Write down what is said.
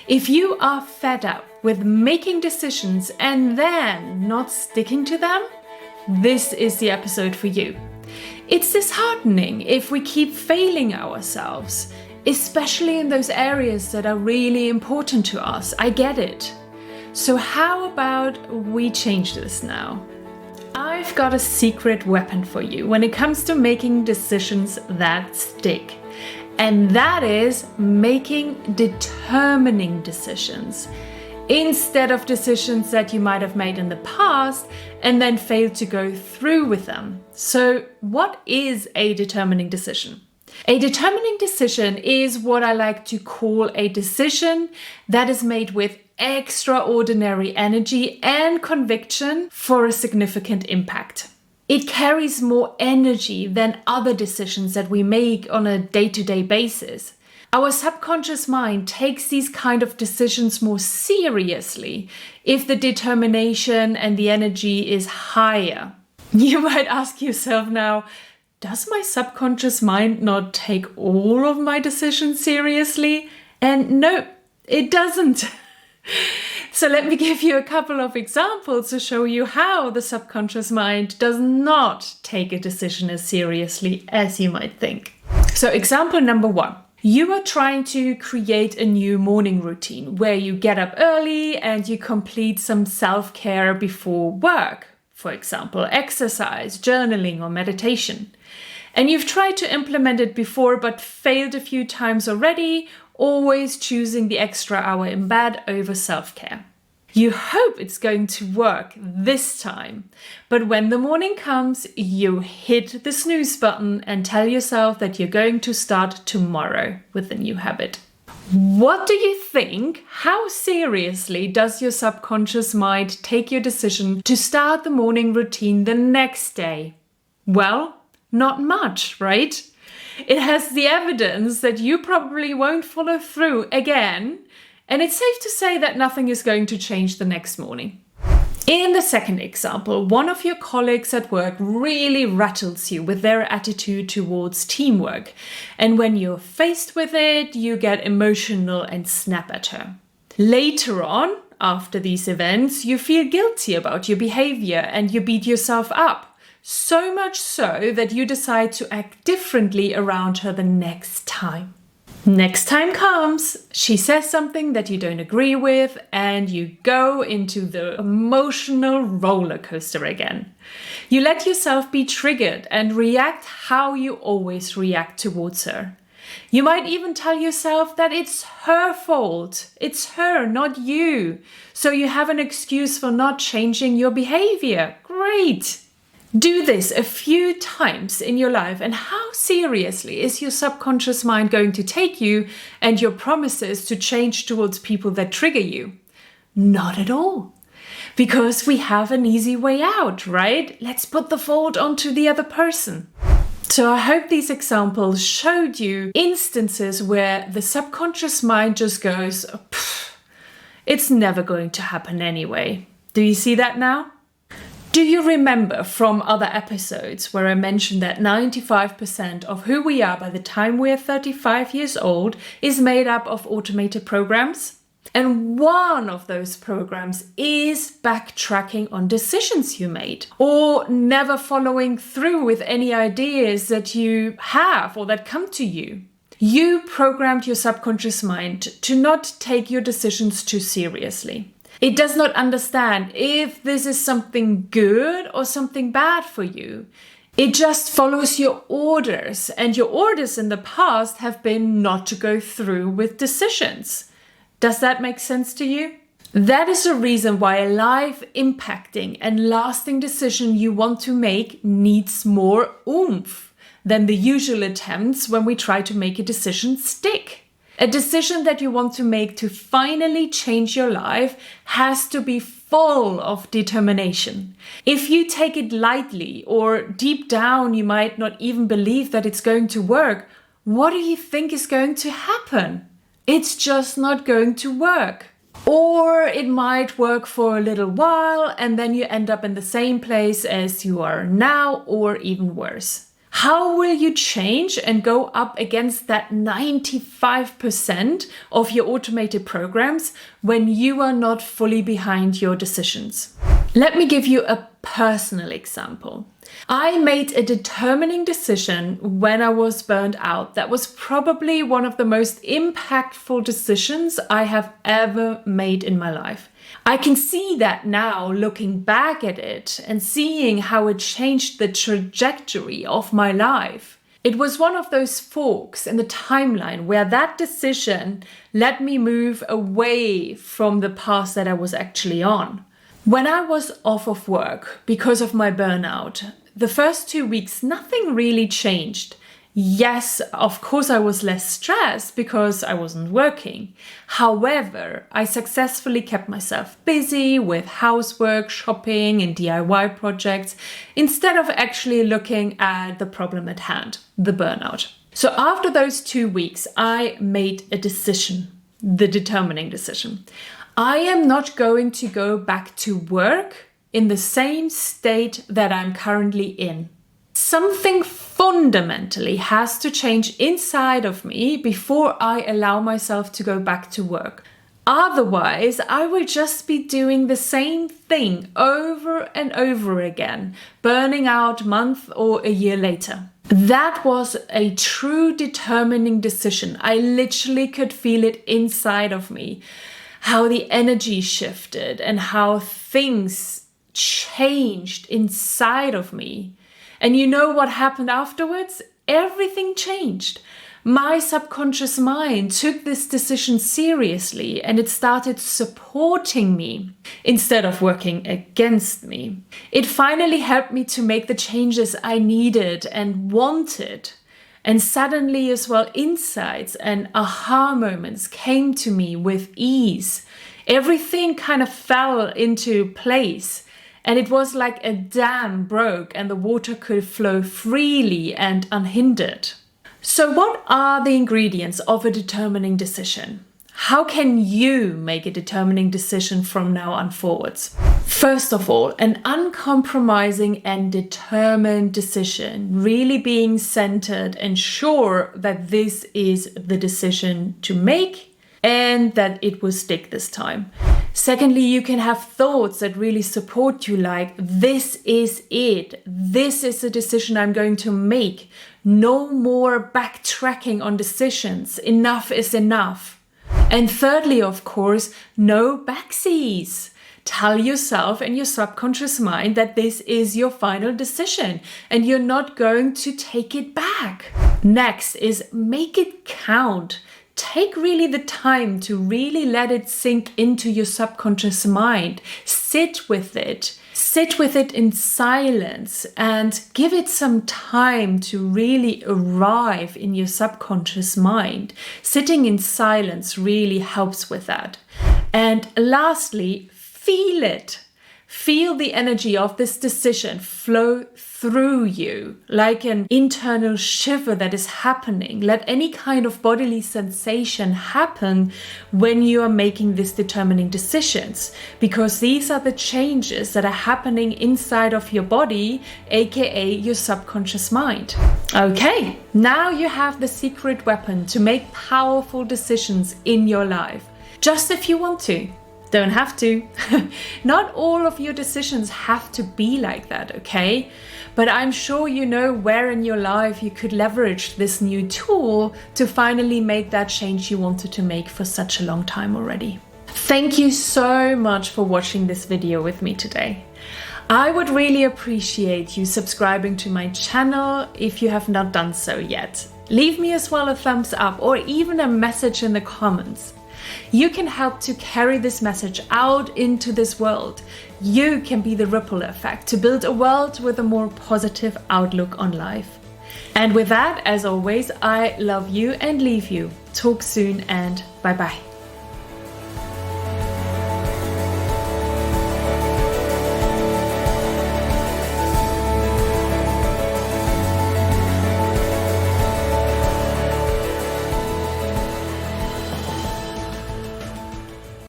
If you are fed up with making decisions and then not sticking to them, this is the episode for you. It's disheartening if we keep failing ourselves, especially in those areas that are really important to us. I get it. So how about we change this now? I've got a secret weapon for you when it comes to making decisions that stick. And that is making determining decisions instead of decisions that you might have made in the past and then failed to go through with them. So what is a determining decision? A determining decision is what I like to call a decision that is made with extraordinary energy and conviction for a significant impact. It carries more energy than other decisions that we make on a day-to-day basis. Our subconscious mind takes these kind of decisions more seriously if the determination and the energy is higher. You might ask yourself now, does my subconscious mind not take all of my decisions seriously? And no, it doesn't. So let me give you a couple of examples to show you how the subconscious mind does not take a decision as seriously as you might think. So example number 1. You are trying to create a new morning routine where you get up early and you complete some self-care before work. For example, exercise, journaling, or meditation. And you've tried to implement it before but failed a few times already, always choosing the extra hour in bed over self-care. You hope it's going to work this time, but when the morning comes, you hit the snooze button and tell yourself that you're going to start tomorrow with the new habit. What do you think? How seriously does your subconscious mind take your decision to start the morning routine the next day? Well, not much, right? It has the evidence that you probably won't follow through again, and it's safe to say that nothing is going to change the next morning. In the second example, one of your colleagues at work really rattles you with their attitude towards teamwork, and when you're faced with it, you get emotional and snap at her. Later on, after these events, you feel guilty about your behavior and you beat yourself up. So much so that you decide to act differently around her the next time. Next time comes, she says something that you don't agree with, and you go into the emotional roller coaster again. You let yourself be triggered and react how you always react towards her. You might even tell yourself that it's her fault. It's her, not you. So you have an excuse for not changing your behavior. Great! Do this a few times in your life, and how seriously is your subconscious mind going to take you and your promises to change towards people that trigger you? Not at all. Because we have an easy way out, right? Let's put the fault onto the other person. So I hope these examples showed you instances where the subconscious mind just goes, it's never going to happen anyway. Do you see that now? Do you remember from other episodes where I mentioned that 95% of who we are by the time we're 35 years old is made up of automated programs? And one of those programs is backtracking on decisions you made, or never following through with any ideas that you have or that come to you. You programmed your subconscious mind to not take your decisions too seriously. It does not understand if this is something good or something bad for you. It just follows your orders, and your orders in the past have been not to go through with decisions. Does that make sense to you? That is the reason why a life-impacting and lasting decision you want to make needs more oomph than the usual attempts when we try to make a decision stick. A decision that you want to make to finally change your life has to be full of determination. If you take it lightly, or deep down you might not even believe that it's going to work, what do you think is going to happen? It's just not going to work. Or it might work for a little while and then you end up in the same place as you are now, or even worse. How will you change and go up against that 95% of your automated programs when you are not fully behind your decisions? Let me give you a personal example. I made a determining decision when I was burned out that was probably one of the most impactful decisions I have ever made in my life. I can see that now, looking back at it and seeing how it changed the trajectory of my life. It was one of those forks in the timeline where that decision let me move away from the path that I was actually on. When I was off of work because of my burnout, the first 2 weeks, nothing really changed. Yes, of course, I was less stressed because I wasn't working. However, I successfully kept myself busy with housework, shopping, and DIY projects instead of actually looking at the problem at hand, the burnout. So after those 2 weeks, I made a decision, the determining decision. I am not going to go back to work in the same state that I'm currently in. Something fundamentally has to change inside of me before I allow myself to go back to work. Otherwise, I will just be doing the same thing over and over again, burning out a month or a year later. That was a true determining decision. I literally could feel it inside of me. How the energy shifted and how things changed inside of me. And you know what happened afterwards? Everything changed. My subconscious mind took this decision seriously and it started supporting me instead of working against me. It finally helped me to make the changes I needed and wanted. And suddenly as well, insights and aha moments came to me with ease. Everything kind of fell into place. And it was like a dam broke and the water could flow freely and unhindered. So what are the ingredients of a determining decision? How can you make a determining decision from now on forwards? First of all, an uncompromising and determined decision, really being centered and sure that this is the decision to make and that it will stick this time. Secondly, you can have thoughts that really support you, like, this is it. This is the decision I'm going to make. No more backtracking on decisions. Enough is enough. And thirdly, of course, no backsies. Tell yourself and your subconscious mind that this is your final decision and you're not going to take it back. Next is make it count. Take really the time to really let it sink into your subconscious mind. Sit with it. Sit with it in silence and give it some time to really arrive in your subconscious mind. Sitting in silence really helps with that. And lastly, feel it. Feel the energy of this decision flow through you like an internal shiver that is happening. Let any kind of bodily sensation happen when you are making these determining decisions, because these are the changes that are happening inside of your body, aka your subconscious mind. Okay, now you have the secret weapon to make powerful decisions in your life. Just if you want to. Don't have to. Not all of your decisions have to be like that, okay? But I'm sure you know where in your life you could leverage this new tool to finally make that change you wanted to make for such a long time already. Thank you so much for watching this video with me today. I would really appreciate you subscribing to my channel if you have not done so yet. Leave me as well a thumbs up or even a message in the comments. You can help to carry this message out into this world. You can be the ripple effect to build a world with a more positive outlook on life. And with that, as always, I love you and leave you. Talk soon and bye-bye.